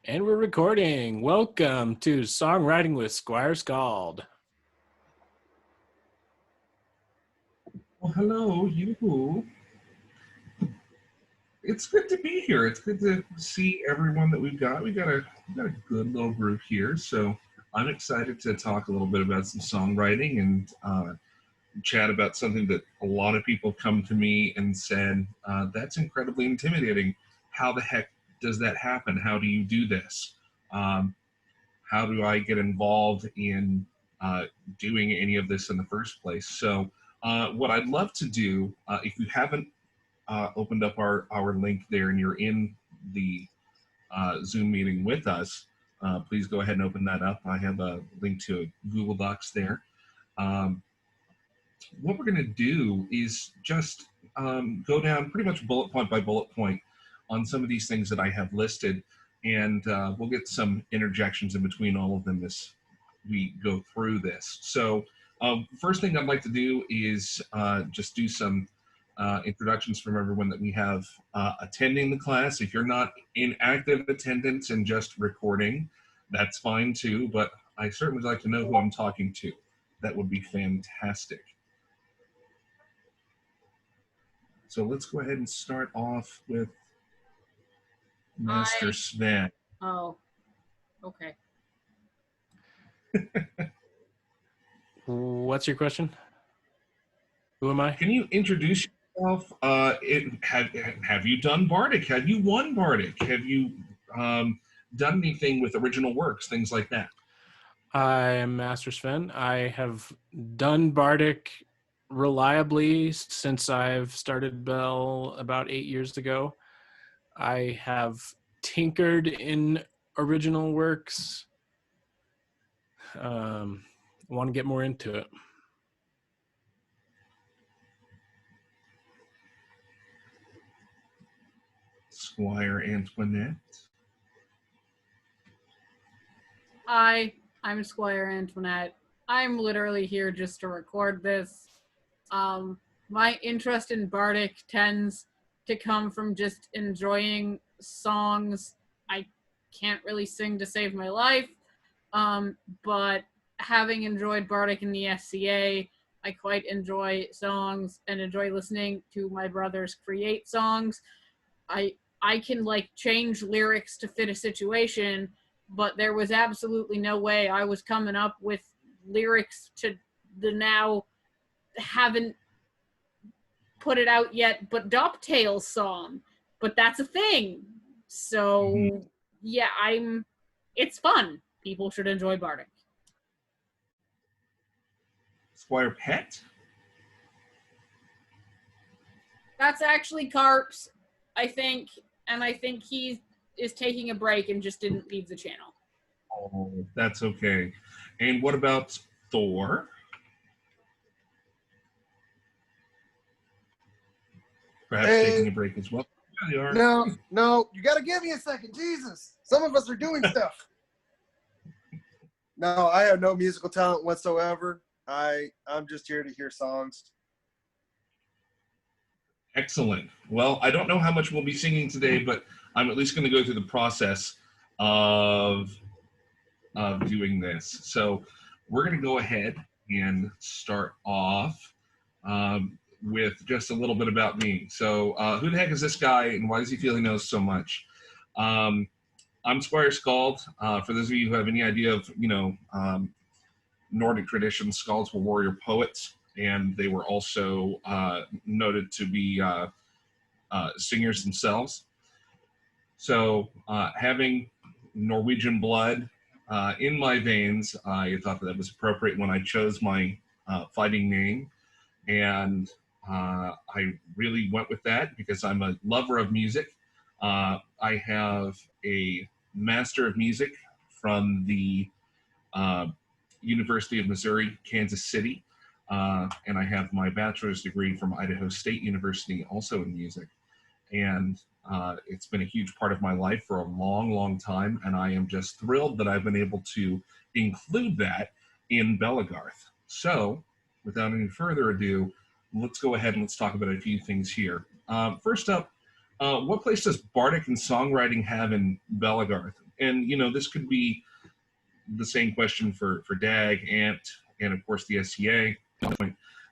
And we're recording. Welcome to Songwriting with Squire Skald. Well, hello, you. It's good to be here. It's good to see everyone that we've got. We've got a good little group here. So I'm excited to talk a little bit about some songwriting and chat about something that a lot of people come to me and said, that's incredibly intimidating. How the heck does that happen? How do you do this? How do I get involved in doing any of this in the first place? So what I'd love to do, if you haven't opened up our link there and you're in the Zoom meeting with us, please go ahead and open that up. I have a link to a Google Docs there. What we're going to do is just go down pretty much bullet point by bullet point on some of these things that I have listed, and we'll get some interjections in between all of them as we go through this. So first thing I'd like to do is just do some introductions from everyone that we have attending the class. If you're not in active attendance and just recording, that's fine too, but I certainly like to know who I'm talking to. That would be fantastic. So let's go ahead and start off with Master Sven. Oh, okay. What's your question? Who am I? Can you introduce yourself? Have you done Bardic? Have you won Bardic? Have you done anything with original works, things like that? I am Master Sven. I have done Bardic reliably since I've started Bell about 8 years ago. I have tinkered in original works. I want to get more into it. Squire Antoinette. Hi, I'm Squire Antoinette. I'm literally here just to record this. My interest in Bardic tends to come from just enjoying songs. I can't really sing to save my life, but having enjoyed Bardic in the SCA, I quite enjoy songs and enjoy listening to my brothers create songs. I can change lyrics to fit a situation, but there was absolutely no way I was coming up with lyrics to the now haven't put it out yet but Doptail song. But that's a thing. So yeah, it's fun. People should enjoy Bardic. Squire Pet? That's actually Carp's, I think, and I think he is taking a break and just didn't leave the channel. Oh, that's okay. And what about Thor? Perhaps taking a break as well. Yeah, they are. No, you got to give me a second. Jesus. Some of us are doing stuff. No, I have no musical talent whatsoever. I'm just here to hear songs. Excellent. Well, I don't know how much we'll be singing today, but I'm at least going to go through the process of doing this. So we're going to go ahead and start off with just a little bit about me. So who the heck is this guy, and why does he feel he knows so much? I'm Squire Skald. For those of you who have any idea of, Nordic traditions, Skalds were warrior poets, and they were also noted to be singers themselves. So having Norwegian blood in my veins, I thought that was appropriate when I chose my fighting name, and I really went with that because I'm a lover of music. I have a Master of Music from the University of Missouri, Kansas City, and I have my bachelor's degree from Idaho State University, also in music. And it's been a huge part of my life for a long, long time, and I am just thrilled that I've been able to include that in Belagarth. So, without any further ado, let's go ahead and let's talk about a few things here. First up, what place does Bardic and songwriting have in Belagarth? And, this could be the same question for DAG, ANT, and of course the SCA.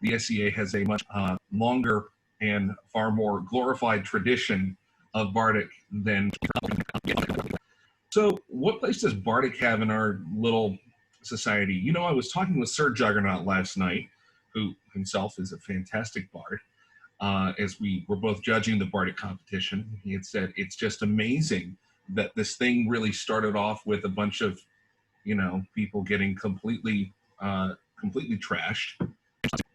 The SCA has a much longer and far more glorified tradition of Bardic than. So, what place does Bardic have in our little society? I was talking with Sir Juggernaut last night, who himself is a fantastic bard. As we were both judging the Bardic competition, he had said it's just amazing that this thing really started off with a bunch of, people getting completely trashed,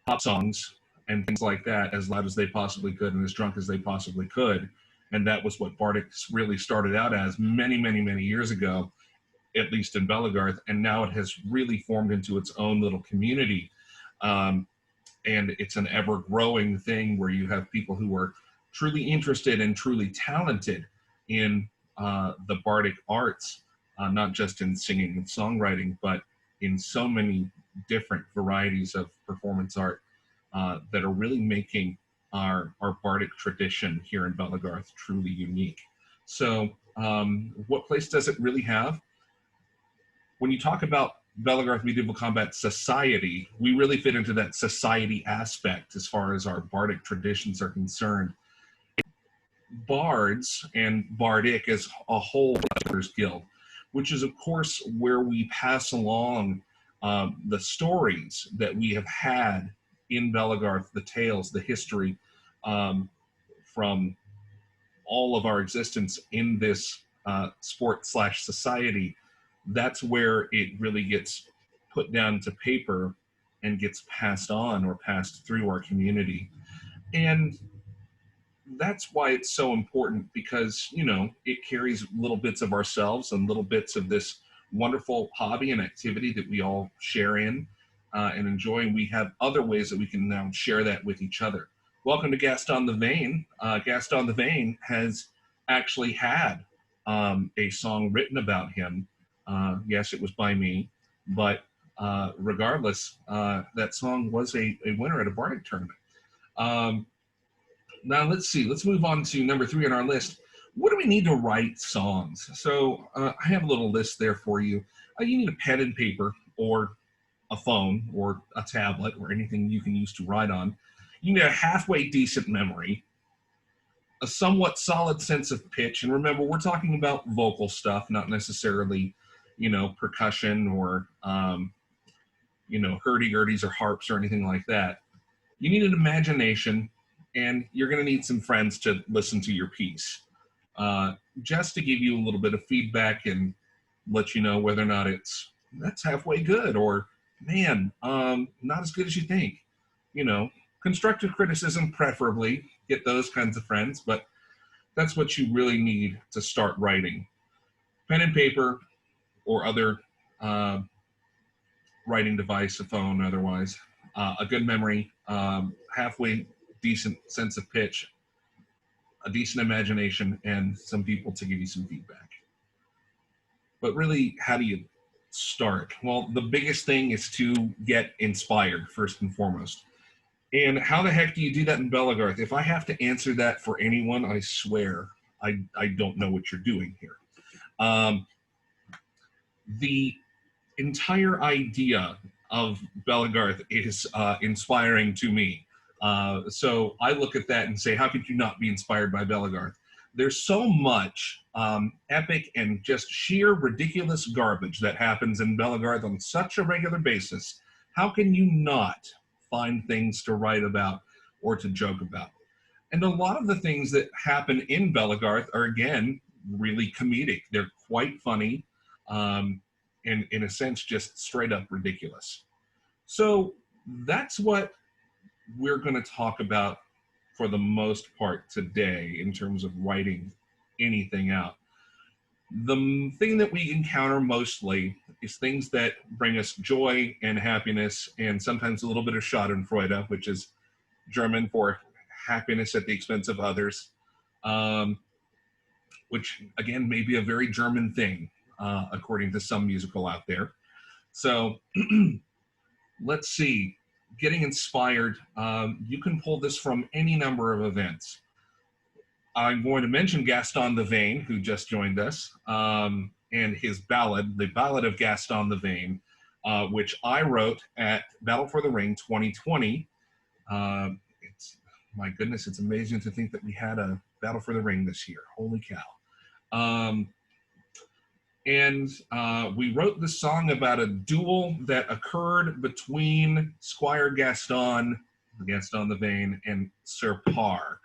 pop songs and things like that, as loud as they possibly could and as drunk as they possibly could. And that was what Bardic really started out as many, many, many years ago, at least in Belagarth. And now it has really formed into its own little community. And it's an ever-growing thing where you have people who are truly interested and truly talented in the Bardic arts, not just in singing and songwriting, but in so many different varieties of performance art that are really making our Bardic tradition here in Belagarth truly unique. So what place does it really have? When you talk about Belagarth Medieval Combat Society, we really fit into that society aspect as far as our Bardic traditions are concerned. Bards and Bardic as a whole guild, which is of course where we pass along the stories that we have had in Belagarth, the tales, the history from all of our existence in this sport/society. That's where it really gets put down to paper and gets passed on or passed through our community. And that's why it's so important, because, it carries little bits of ourselves and little bits of this wonderful hobby and activity that we all share in and enjoy. And we have other ways that we can now share that with each other. Welcome to Gaston the Vain. Gaston the Vain has actually had a song written about him. Yes, it was by me, but regardless, that song was a winner at a Bardic tournament. Now let's see, let's move on to number 3 on our list. What do we need to write songs? So I have a little list there for you. You need a pen and paper, or a phone, or a tablet, or anything you can use to write on. You need a halfway decent memory, a somewhat solid sense of pitch. And remember, we're talking about vocal stuff, not necessarily, percussion or, hurdy-gurdies or harps or anything like that. You need an imagination, and you're going to need some friends to listen to your piece, just to give you a little bit of feedback and let you know whether or not that's halfway good, or, man, not as good as you think. Constructive criticism preferably, get those kinds of friends, but that's what you really need to start writing. Pen and paper or other writing device, a phone otherwise, a good memory, halfway decent sense of pitch, a decent imagination, and some people to give you some feedback. But really, how do you start? Well, the biggest thing is to get inspired, first and foremost. And how the heck do you do that in Belagarth? If I have to answer that for anyone, I swear I don't know what you're doing here. The entire idea of Belagarth is inspiring to me. So I look at that and say, how could you not be inspired by Belagarth? There's so much epic and just sheer ridiculous garbage that happens in Belagarth on such a regular basis. How can you not find things to write about or to joke about? And a lot of the things that happen in Belagarth are, again, really comedic. They're quite funny, and in a sense, just straight up ridiculous. So that's what we're going to talk about for the most part today in terms of writing anything out. The thing that we encounter mostly is things that bring us joy and happiness, and sometimes a little bit of Schadenfreude, which is German for happiness at the expense of others, which again may be a very German thing, according to some musical out there. So let's see. Getting inspired, you can pull this from any number of events. I'm going to mention Gaston the Vain, who just joined us. and his ballad, the Ballad of Gaston the Vain, which I wrote at Battle for the Ring 2020. My goodness, it's amazing to think that we had a Battle for the Ring this year. Holy cow. And we wrote this song about a duel that occurred between Squire Gaston the Vain, and Sir Par.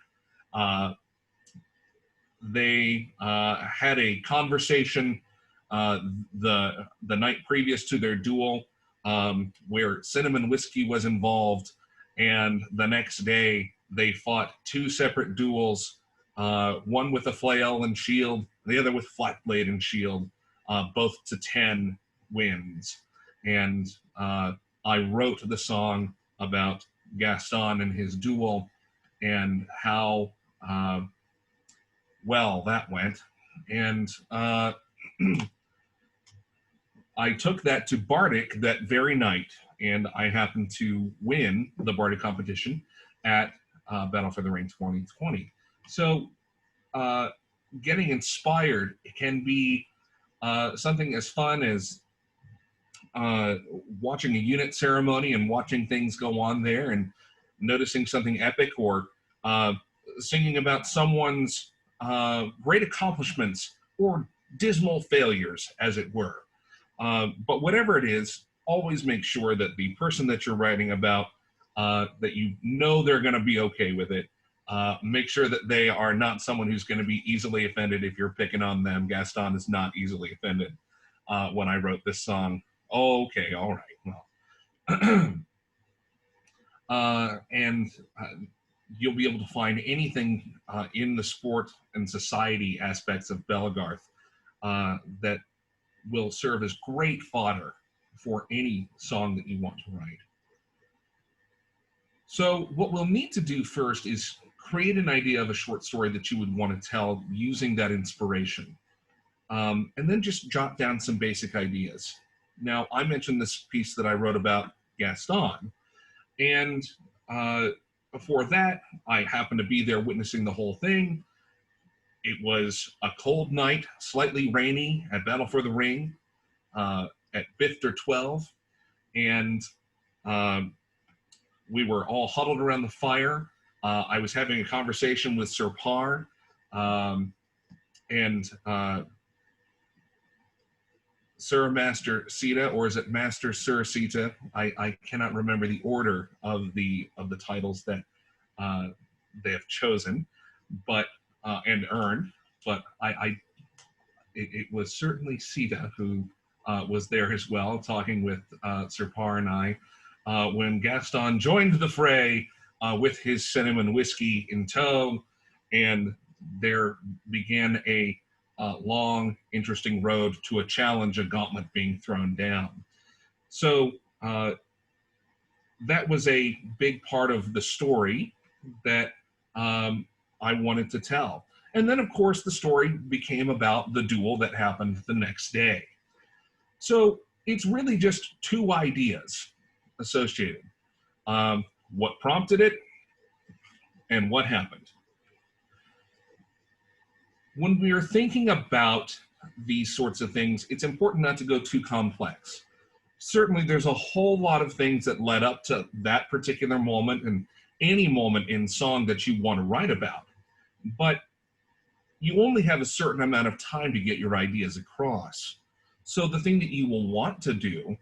They had a conversation the night previous to their duel, where cinnamon whiskey was involved, and the next day they fought two separate duels, one with a flail and shield, the other with flat blade and shield, both to 10 wins. And I wrote the song about Gaston and his duel and how well that went. And I took that to Bardic that very night, and I happened to win the Bardic competition at Battle for the Ring 2020. So getting inspired can be something as fun as watching a unit ceremony and watching things go on there and noticing something epic, or singing about someone's great accomplishments or dismal failures, as it were. But whatever it is, always make sure that the person that you're writing about, that you know they're going to be okay with it. Make sure that they are not someone who's going to be easily offended if you're picking on them. Gaston is not easily offended when I wrote this song. Oh, okay, all right, well. And you'll be able to find anything in the sport and society aspects of Bellegarth that will serve as great fodder for any song that you want to write. So what we'll need to do first is create an idea of a short story that you would want to tell using that inspiration. And then just jot down some basic ideas. Now, I mentioned this piece that I wrote about Gaston, and before that, I happened to be there witnessing the whole thing. It was a cold night, slightly rainy at Battle for the Ring at Bifter 12, and we were all huddled around the fire. I was having a conversation with Sir Par, and Sir Master Sita, or is it Master Sir Sita? I cannot remember the order of the titles that they have chosen, but and earned. But it was certainly Sita who was there as well, talking with Sir Par and I, when Gaston joined the fray with his cinnamon whiskey in tow, and there began a long, interesting road to a challenge, a gauntlet being thrown down. So that was a big part of the story that I wanted to tell. And then, of course, the story became about the duel that happened the next day. So it's really just two ideas associated. What prompted it and what happened. When we are thinking about these sorts of things, it's important not to go too complex. Certainly, there's a whole lot of things that led up to that particular moment and any moment in song that you want to write about. But you only have a certain amount of time to get your ideas across. So the thing that you will want to do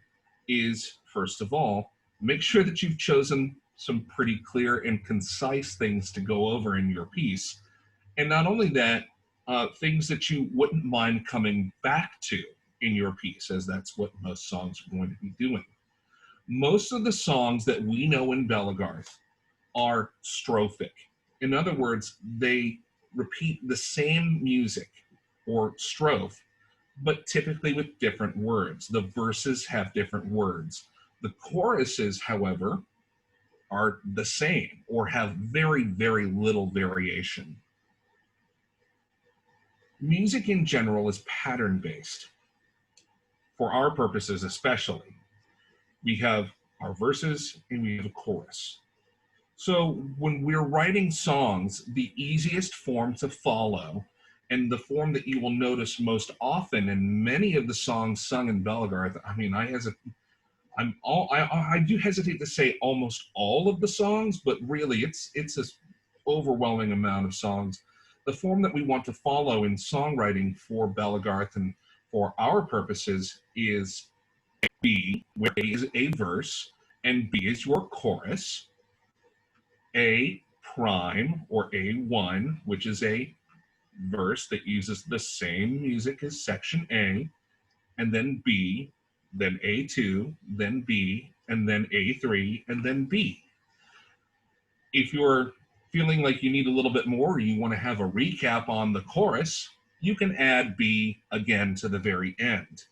is, first of all, make sure that you've chosen some pretty clear and concise things to go over in your piece. And not only that, things that you wouldn't mind coming back to in your piece, as that's what most songs are going to be doing. Most of the songs that we know in Bellegarth are strophic. In other words, they repeat the same music or strophe, but typically with different words. The verses have different words. The choruses, however, are the same or have very, very little variation. Music in general is pattern-based. For our purposes especially, we have our verses and we have a chorus. So when we're writing songs, the easiest form to follow And the form that you will notice most often in many of the songs sung in Belgarth, I mean, I do hesitate to say almost all of the songs, but really it's this overwhelming amount of songs. The form that we want to follow in songwriting for Belgarth and for our purposes is B, where A is a verse, and B is your chorus. A prime, or A1, which is a verse that uses the same music as section A, and then B, then A2, then B, and then A3, and then B. If you're feeling like you need a little bit more, or you want to have a recap on the chorus, you can add B again to the very end.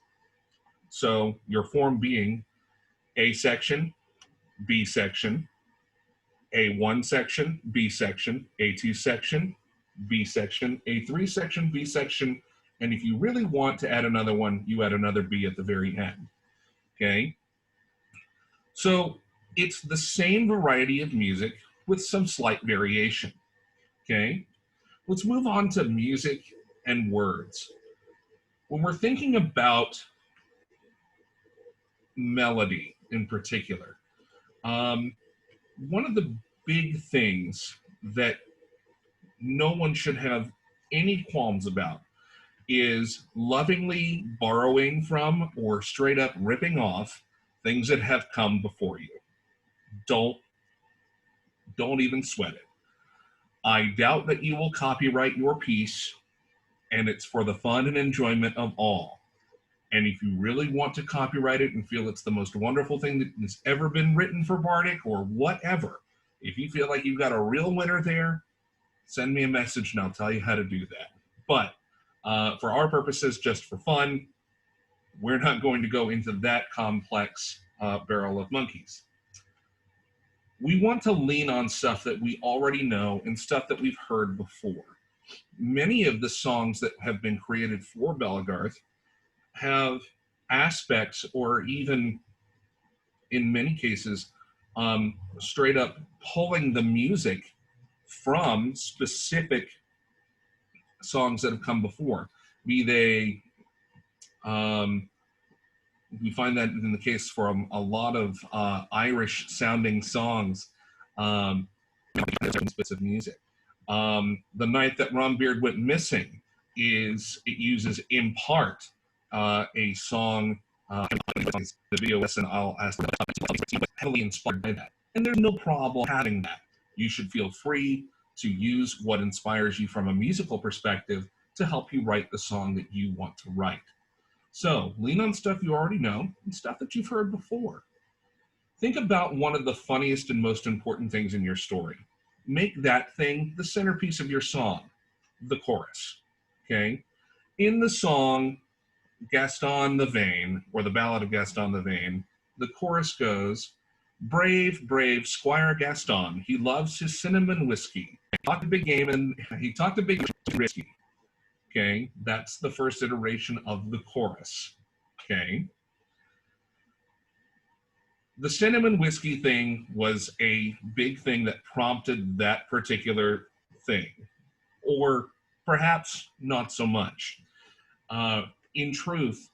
So your form being A section, B section, A1 section, B section, A2 section, B section, A3 section, B section, and if you really want to add another one, you add another B at the very end, okay? So it's the same variety of music with some slight variation, okay? Let's move on to music and words. When we're thinking about melody in particular, one of the big things that no one should have any qualms about is lovingly borrowing from or straight up ripping off things that have come before you. Don't even sweat it. I doubt that you will copyright your piece, and it's for the fun and enjoyment of all. And if you really want to copyright it and feel it's the most wonderful thing that has ever been written for Bardic or whatever, if you feel like you've got a real winner there, send me a message and I'll tell you how to do that. But for our purposes, just for fun, we're not going to go into that complex barrel of monkeys. We want to lean on stuff that we already know and stuff that we've heard before. Many of the songs that have been created for Belgarth have aspects, or even in many cases, straight up pulling the music from specific songs that have come before. Be they, we find that in the case for a lot of Irish sounding songs, bits of music. The Night That Rumbeard Went Missing it uses in part a song, the VOS, and I'll ask heavily inspired by that. And there's no problem having that. You should feel free to use what inspires you from a musical perspective to help you write the song that you want to write. So lean on stuff you already know and stuff that you've heard before. Think about one of the funniest and most important things in your story. Make that thing the centerpiece of your song, the chorus, okay? In the song Gaston the Vain, or the Ballad of Gaston the Vain, the chorus goes, "Brave, brave Squire Gaston, he loves his cinnamon whiskey. He talked a big game and he talked a big whiskey." Okay, that's the first iteration of the chorus. Okay. The cinnamon whiskey thing was a big thing that prompted that particular thing, or perhaps not so much. In truth,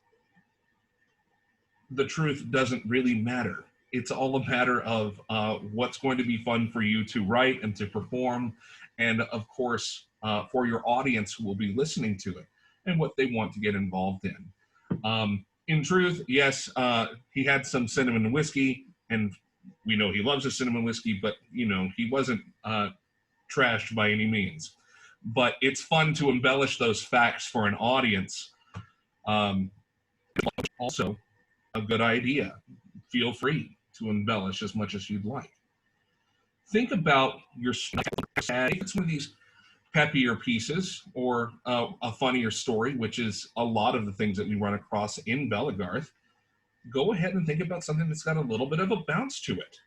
the truth doesn't really matter. It's all a matter of what's going to be fun for you to write and to perform, and of course, for your audience who will be listening to it, and what they want to get involved in. In truth, yes, he had some cinnamon whiskey, and we know he loves his cinnamon whiskey, but he wasn't trashed by any means. But it's fun to embellish those facts for an audience. Also, a good idea. Feel free to embellish as much as you'd like. Think about your story. If it's one of these peppier pieces, or a funnier story, which is a lot of the things that we run across in Belgarth, go ahead and think about something that's got a little bit of a bounce to it,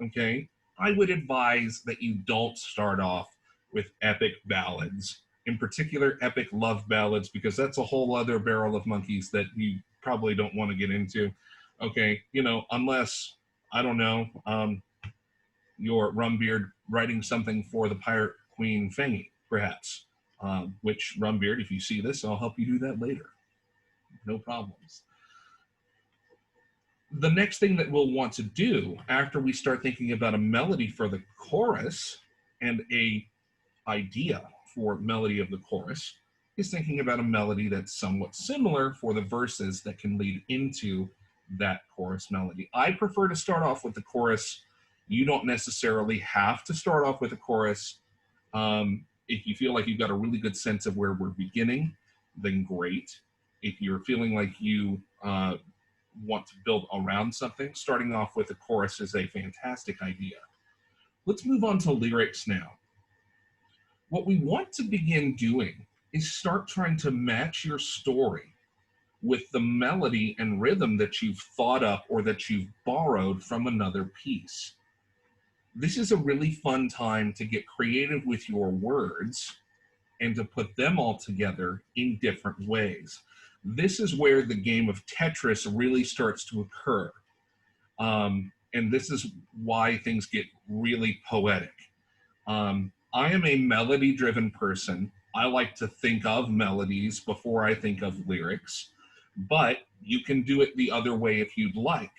okay? I would advise that you don't start off with epic ballads, in particular epic love ballads, because that's a whole other barrel of monkeys that you probably don't want to get into, okay? Unless, I don't know, you're Rumbeard writing something for the Pirate Queen Fangy, perhaps. which, Rumbeard, if you see this, I'll help you do that later. No problems. The next thing that we'll want to do after we start thinking about a melody for the chorus and a idea for melody of the chorus is thinking about a melody that's somewhat similar for the verses that can lead into that chorus melody. I prefer to start off with the chorus. You don't necessarily have to start off with a chorus. If you feel like you've got a really good sense of where we're beginning, then great. If you're feeling like you want to build around something, starting off with a chorus is a fantastic idea. Let's move on to lyrics now. What we want to begin doing is start trying to match your story with the melody and rhythm that you've thought up or that you've borrowed from another piece. This is a really fun time to get creative with your words and to put them all together in different ways. This is where the game of Tetris really starts to occur. And this is why things get really poetic. I am a melody-driven person. I like to think of melodies before I think of lyrics, but you can do it the other way if you'd like.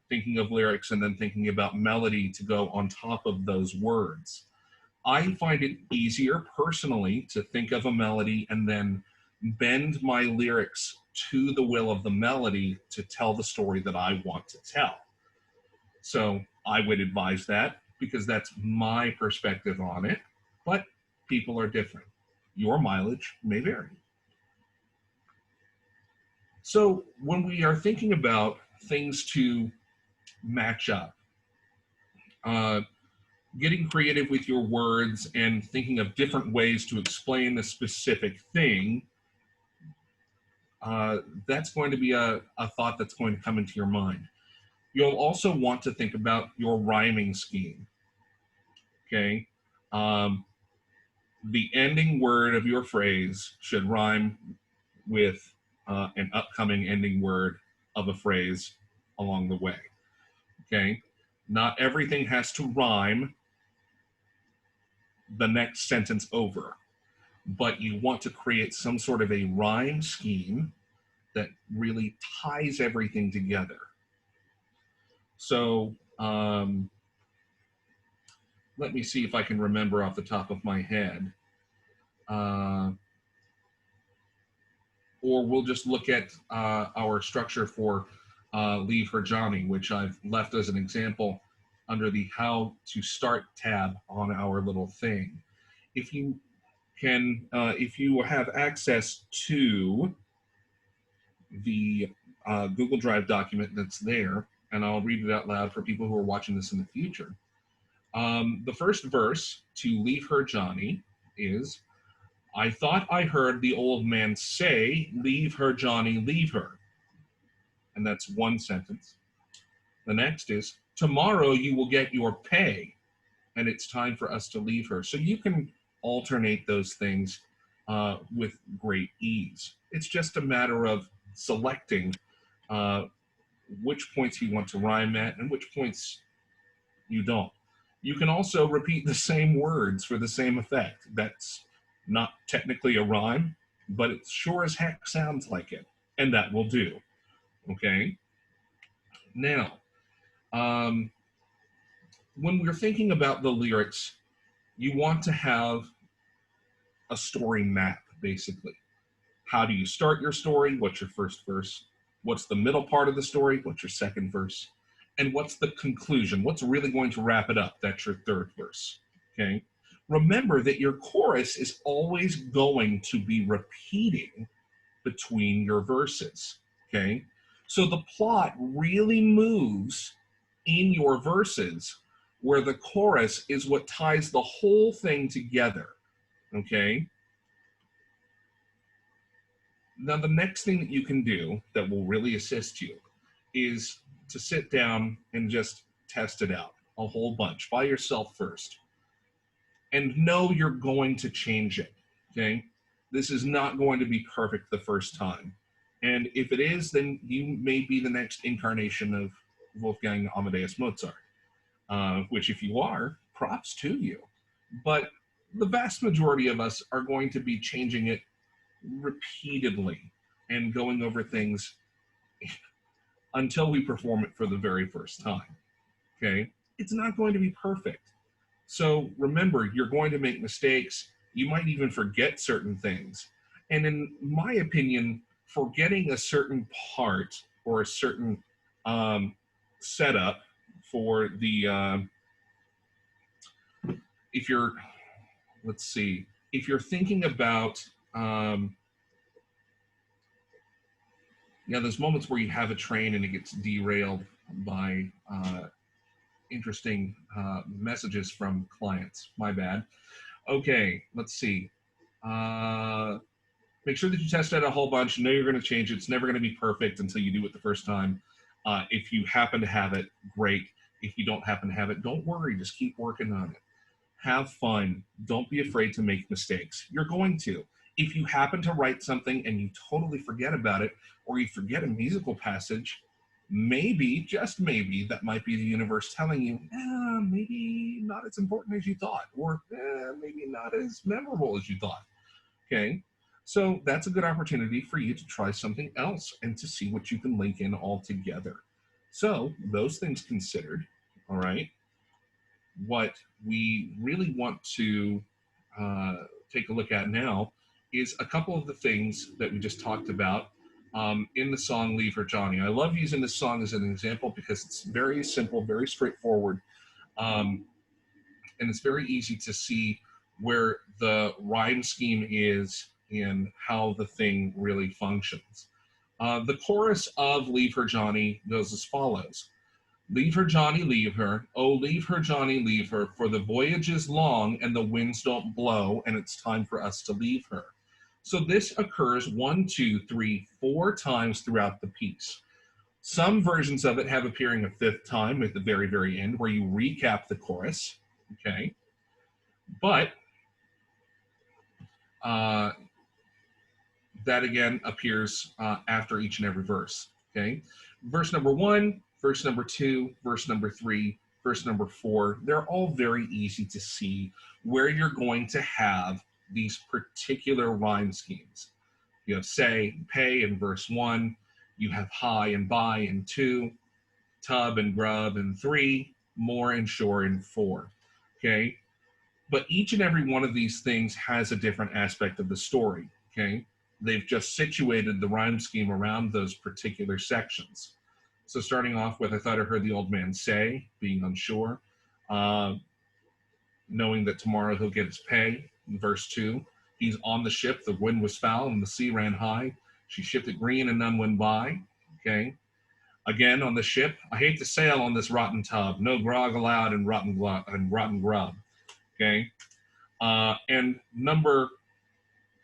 Thinking of lyrics and then thinking about melody to go on top of those words. I find it easier personally to think of a melody and then bend my lyrics to the will of the melody to tell the story that I want to tell. So I would advise that because that's my perspective on it, but people are different. Your mileage may vary. So when we are thinking about things to match up, getting creative with your words and thinking of different ways to explain a specific thing, that's going to be a thought that's going to come into your mind. You'll also want to think about your rhyming scheme, okay? The ending word of your phrase should rhyme with an upcoming ending word of a phrase along the way, okay? Not everything has to rhyme the next sentence over, but you want to create some sort of a rhyme scheme that really ties everything together. So let me see if I can remember off the top of my head. Or we'll just look at our structure for Leave Her Johnny, which I've left as an example under the How to Start tab on our little thing. If you can, if you have access to the Google Drive document that's there, and I'll read it out loud for people who are watching this in the future. The first verse to Leave Her Johnny is, I thought I heard the old man say, leave her, Johnny, leave her. And that's one sentence. The next is, tomorrow you will get your pay, and it's time for us to leave her. So you can alternate those things with great ease. It's just a matter of selecting which points you want to rhyme at and which points you don't. You can also repeat the same words for the same effect. That's not technically a rhyme, but it sure as heck sounds like it, and that will do, okay? Now, when we're thinking about the lyrics, you want to have a story map, basically. How do you start your story? What's your first verse? What's the middle part of the story? What's your second verse? And what's the conclusion? What's really going to wrap it up? That's your third verse, okay? Remember that your chorus is always going to be repeating between your verses, okay? So the plot really moves in your verses where the chorus is what ties the whole thing together, okay? Now, the next thing that you can do that will really assist you is to sit down and just test it out a whole bunch by yourself first. And know you're going to change it, okay? This is not going to be perfect the first time. And if it is, then you may be the next incarnation of Wolfgang Amadeus Mozart, which if you are, props to you. But the vast majority of us are going to be changing it repeatedly and going over things until we perform it for the very first time. Okay? It's not going to be perfect. So remember, you're going to make mistakes. You might even forget certain things. And in my opinion, forgetting a certain part or a certain setup for the, if you're, let's see, if you're thinking about, there's moments where you have a train and it gets derailed by interesting messages from clients. My bad. Okay, let's see. Make sure that you test out a whole bunch. Know you're going to change it. It's never going to be perfect until you do it the first time. If you happen to have it, great. If you don't happen to have it, don't worry. Just keep working on it. Have fun. Don't be afraid to make mistakes. You're going to. If you happen to write something and you totally forget about it, or you forget a musical passage, maybe, just maybe, that might be the universe telling you, maybe not as important as you thought, or maybe not as memorable as you thought. Okay? So that's a good opportunity for you to try something else and to see what you can link in all together. So those things considered, all right, what we really want to take a look at now is a couple of the things that we just talked about in the song Leave Her Johnny. I love using this song as an example because it's very simple, very straightforward, and it's very easy to see where the rhyme scheme is and how the thing really functions. The chorus of Leave Her Johnny goes as follows. Leave her, Johnny, leave her. Oh, leave her, Johnny, leave her. For the voyage is long and the winds don't blow, and it's time for us to leave her. So this occurs 1, 2, 3, 4 times throughout the piece. Some versions of it have appearing a 5th time at the very, very end where you recap the chorus, okay? But that again appears after each and every verse, okay? Verse number 1, verse number 2, verse number 3, verse number 4, they're all very easy to see where you're going to have these particular rhyme schemes. You have say, pay in verse 1, you have high and buy in 2, tub and grub in 3, more and shore in 4, okay? But each and every one of these things has a different aspect of the story, okay? They've just situated the rhyme scheme around those particular sections. So starting off with, I thought I heard the old man say, being unsure, knowing that tomorrow he'll get his pay. In verse 2, he's on the ship, the wind was foul and the sea ran high. She shipped it green and none went by. Okay. Again, on the ship, I hate to sail on this rotten tub. No grog allowed and rotten grub. Okay. And number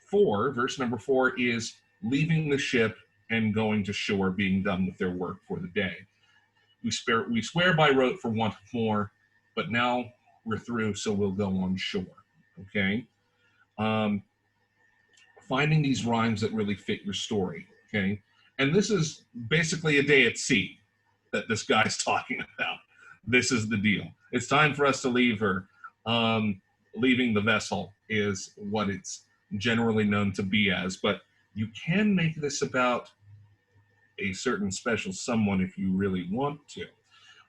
4, verse number 4 is leaving the ship and going to shore, being done with their work for the day. We swear by rote for want of more, but now we're through, so we'll go on shore, okay? Finding these rhymes that really fit your story, okay? And this is basically a day at sea that this guy's talking about. This is the deal. It's time for us to leave her. Leaving the vessel is what it's generally known to be as, but you can make this about a certain special someone if you really want to.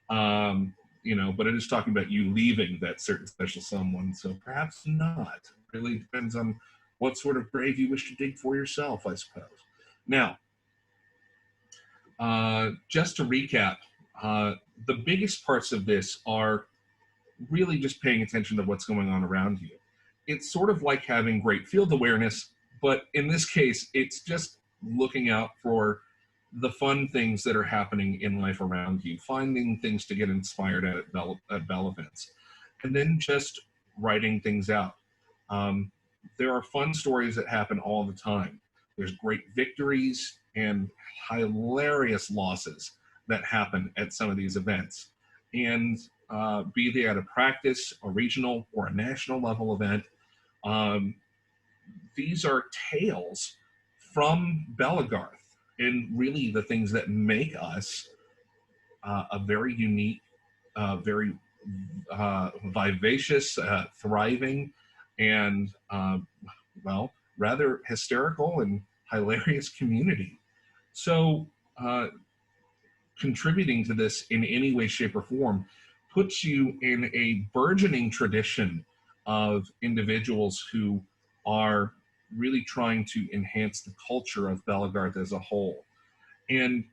But it is talking about you leaving that certain special someone, so perhaps not. It really depends on what sort of grave you wish to dig for yourself, I suppose. Now, just to recap, the biggest parts of this are really just paying attention to what's going on around you. It's sort of like having great field awareness, but in this case, it's just looking out for the fun things that are happening in life around you, finding things to get inspired at Bell events, and then just writing things out. There are fun stories that happen all the time. There's great victories and hilarious losses that happen at some of these events. And be they at a practice, a regional, or a national level event, these are tales from Bellegarth, and really the things that make us a very unique, very vivacious, thriving, and well, rather hysterical and hilarious community. So contributing to this in any way, shape, or form puts you in a burgeoning tradition of individuals who are really trying to enhance the culture of Bellegarde as a whole. And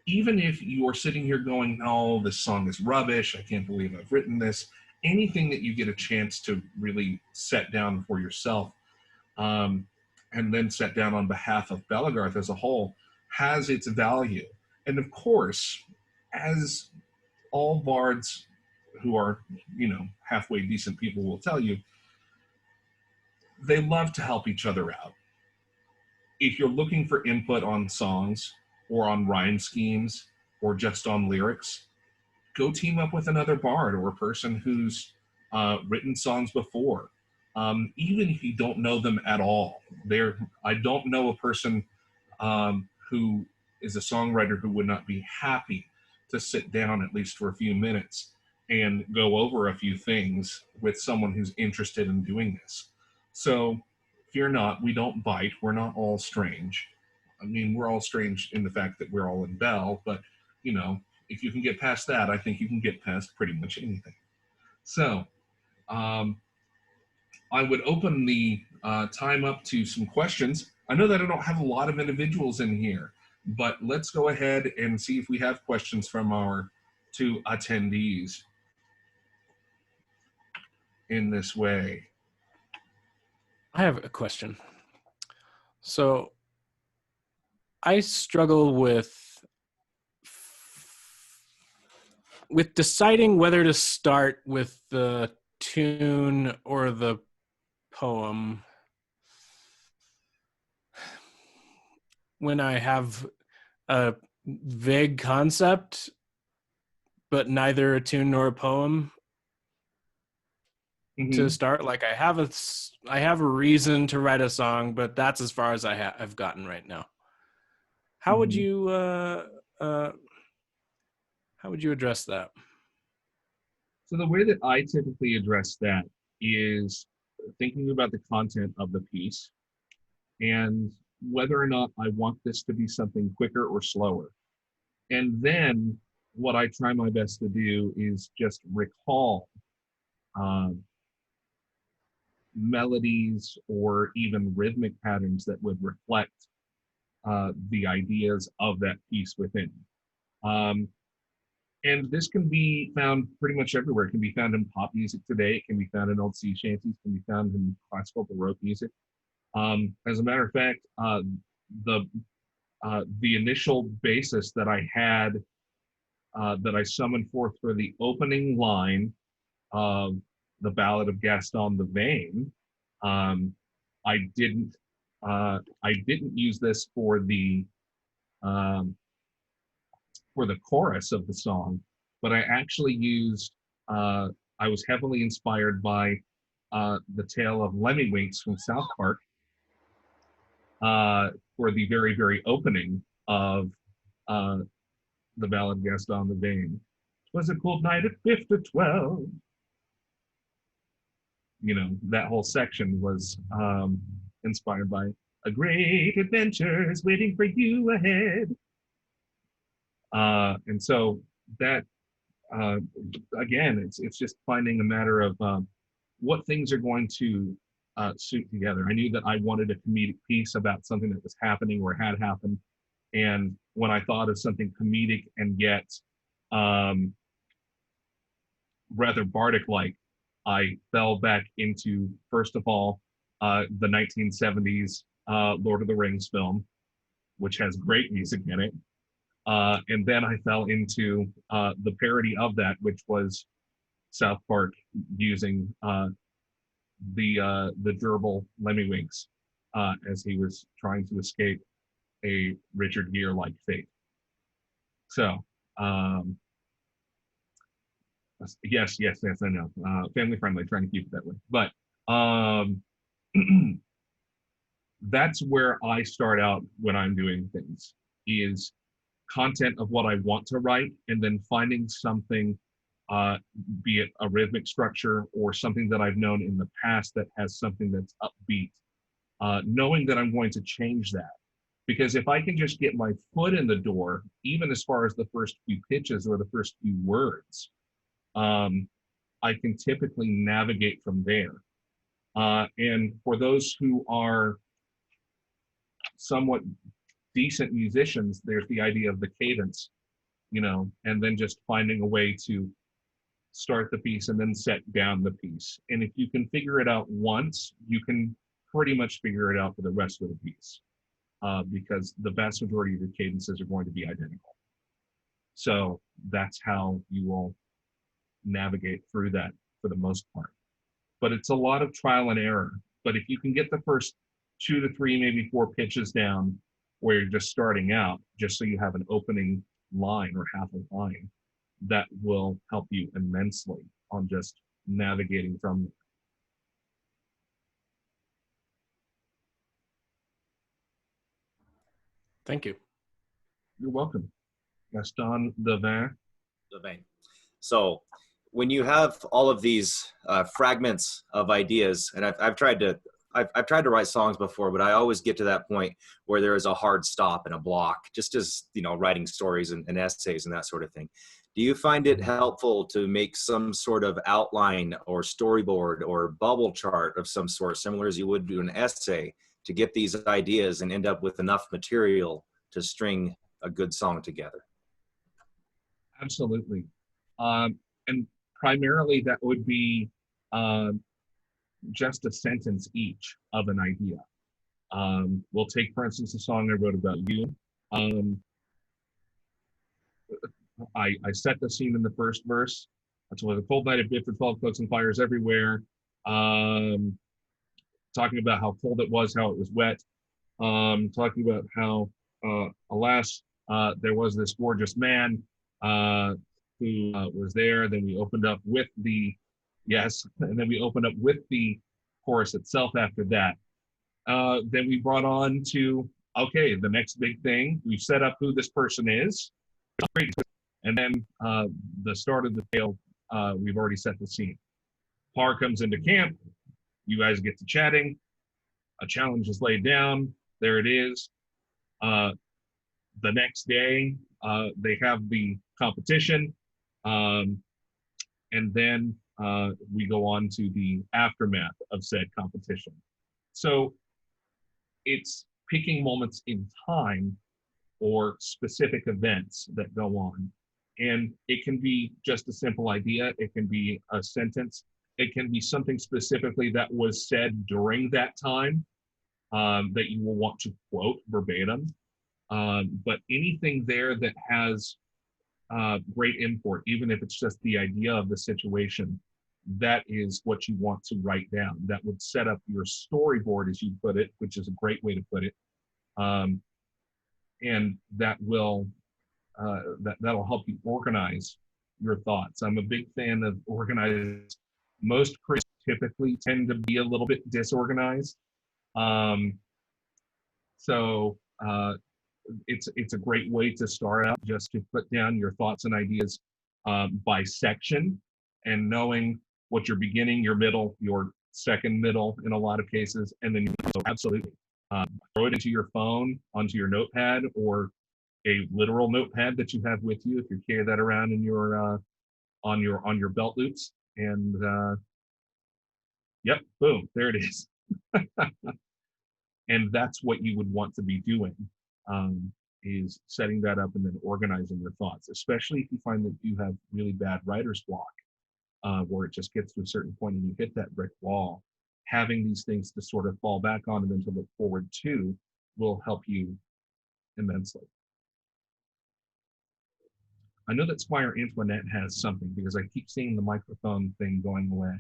even if you're sitting here going, oh, this song is rubbish, I can't believe I've written this, anything that you get a chance to really set down for yourself, and then set down on behalf of Bellegarde as a whole, has its value. And of course, as all bards who are, halfway decent people will tell you, they love to help each other out. If you're looking for input on songs or on rhyme schemes or just on lyrics, go team up with another bard or a person who's written songs before. Even if you don't know them at all. I don't know a person who is a songwriter who would not be happy to sit down at least for a few minutes and go over a few things with someone who's interested in doing this. So fear not, we don't bite. We're not all strange. I mean, we're all strange in the fact that we're all in Bell, but, if you can get past that, I think you can get past pretty much anything. So I would open the time up to some questions. I know that I don't have a lot of individuals in here, but let's go ahead and see if we have questions from our two attendees in this way. I have a question. So I struggle with deciding whether to start with the tune or the poem when I have a vague concept, but neither a tune nor a poem to start. Like I have a reason to write a song, but that's as far as I've gotten right now. How would you address that? So the way that I typically address that is thinking about the content of the piece and whether or not I want this to be something quicker or slower. And then what I try my best to do is just recall melodies or even rhythmic patterns that would reflect the ideas of that piece within. And this can be found pretty much everywhere. It can be found in pop music today. It can be found in old sea shanties. It can be found in classical Baroque music. As a matter of fact, the initial basis that I had, that I summoned forth for the opening line of the Ballad of Gaston the Vain, I didn't use this for the chorus of the song, but I actually used, I was heavily inspired by the tale of Lemmiwinks from South Park for the very, very opening of the Ballad of Gaston the Vain. "'Twas a cold night at 5 to 12. That whole section was inspired by "A great adventure is waiting for you ahead." And so that, again, it's just finding a matter of what things are going to suit together. I knew that I wanted a comedic piece about something that was happening or had happened. And when I thought of something comedic and yet rather bardic-like, I fell back into, first of all, the 1970s Lord of the Rings film, which has great music in it. And then I fell into the parody of that, which was South Park using the gerbil Lemmiwinks as he was trying to escape a Richard Gere-like fate. So, yes, I know. Family friendly, trying to keep it that way. But that's where I start out when I'm doing things, is content of what I want to write, and then finding something be it a rhythmic structure or something that I've known in the past that has something that's upbeat, knowing that I'm going to change that. Because if I can just get my foot in the door, even as far as the first few pitches or the first few words, I can typically navigate from there. And for those who are somewhat decent musicians, there's the idea of the cadence, and then just finding a way to start the piece and then set down the piece. And if you can figure it out once, you can pretty much figure it out for the rest of the piece, because the vast majority of your cadences are going to be identical. So that's how you will navigate through that for the most part. But it's a lot of trial and error. But if you can get the first 2 to 3, maybe 4 pitches down where you're just starting out, just so you have an opening line or half a line, that will help you immensely on just navigating from there. Thank you. You're welcome. Gaston Devin. So when you have all of these fragments of ideas, and I've tried to write songs before, but I always get to that point where there is a hard stop and a block, just as, writing stories and essays and that sort of thing. Do you find it helpful to make some sort of outline or storyboard or bubble chart of some sort, similar as you would do an essay, to get these ideas and end up with enough material to string a good song together? Absolutely. And primarily that would be just a sentence each of an idea. We'll take, for instance, a song I wrote about you. I set the scene in the first verse. It was a cold night at Bifford, 12 cloaks and fires everywhere. Talking about how cold it was, how it was wet. Talking about how, alas, there was this gorgeous man who was there. Then we opened up with the, and then we opened up with the chorus itself after that. Then we brought on to, okay, the next big thing. We've set up who this person is. And then the start of the tale, we've already set the scene. Parr comes into camp. You guys get to chatting. A challenge is laid down. There it is. The next day, they have the competition. And then we go on to the aftermath of said competition. So it's picking moments in time or specific events that go on. And it can be just a simple idea. It can be a sentence. It can be something specifically that was said during that time that you will want to quote verbatim. But anything there that has great import, even if it's just the idea of the situation, that is what you want to write down. That would set up your storyboard, as you put it, which is a great way to put it. And that will that'll help you organize your thoughts. I'm a big fan of organized. Most critics typically tend to be a little bit disorganized. So it's a great way to start out, just to put down your thoughts and ideas by section, and knowing what your beginning, your middle, your second middle in a lot of cases, and then so absolutely throw it into your phone, onto your notepad, or a literal notepad that you have with you if you carry that around in your on your belt loops, and yep, boom, there it is. And that's what you would want to be doing, is setting that up and then organizing your thoughts, especially if you find that you have really bad writer's block, where it just gets to a certain point and you hit that brick wall. Having these things to sort of fall back on and then to look forward to will help you immensely. I know that Squire Antoinette has something, because I keep seeing the microphone thing going away.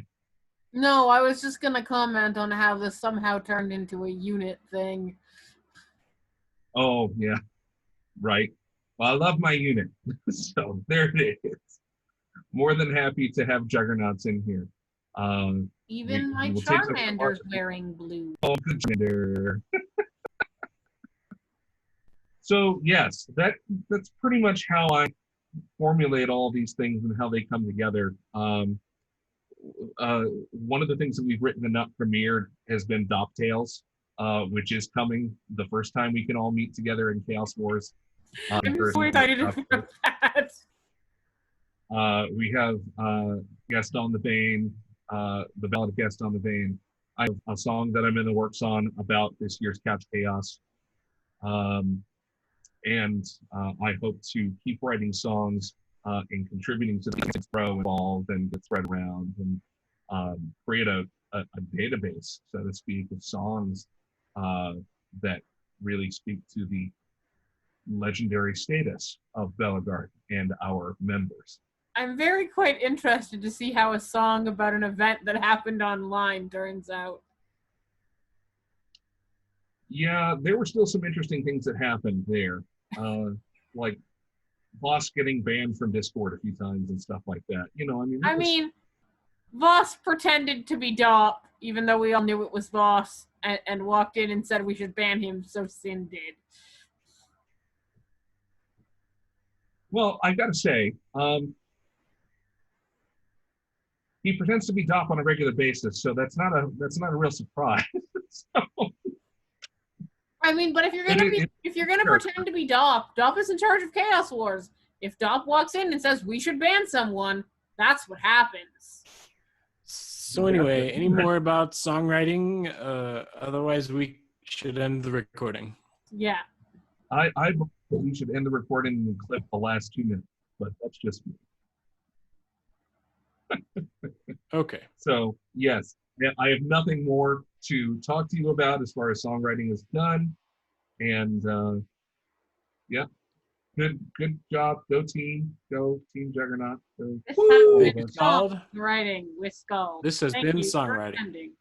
No, I was just gonna comment on how this somehow turned into a unit thing. Oh, yeah, right. Well, I love my unit. So there it is. More than happy to have Juggernauts in here. Even my Charmander's wearing blue. Oh, good Charmander. So yes, that's pretty much how I formulate all these things and how they come together. One of the things that we've written and not premiered has been Dop Tales, which is coming the first time we can all meet together in Chaos Wars. I'm so excited about that. We have Gaston the Bane, the Ballad of Gaston the Bane. I have a song that I'm in the works on about this year's Couch Chaos. And I hope to keep writing songs and contributing to the grow involved and get spread around and create a database, so to speak, of songs that really speak to the legendary status of Bellegarde and our members. I'm very quite interested to see how a song about an event that happened online turns out. Yeah, there were still some interesting things that happened there, like Voss getting banned from Discord a few times and stuff like that. You know, I mean, Voss pretended to be Dop, even though we all knew it was Voss, and walked in and said we should ban him, so Sin did. Well, I gotta say, he pretends to be Dop on a regular basis, so that's not a real surprise. So, I mean, but if you're gonna pretend to be Dop, Dop is in charge of Chaos Wars. If Dop walks in and says we should ban someone, that's what happens. So anyway, any more about songwriting? Otherwise, we should end the recording. Yeah. I believe that we should end the recording and clip the last 2 minutes, but that's just me. Okay. So yes, I have nothing more to talk to you about as far as songwriting is done, and yeah, good job, go team Juggernaut. Go. This has Thank been you, Skald. songwriting with Skald. This has Thank been you for songwriting. attending.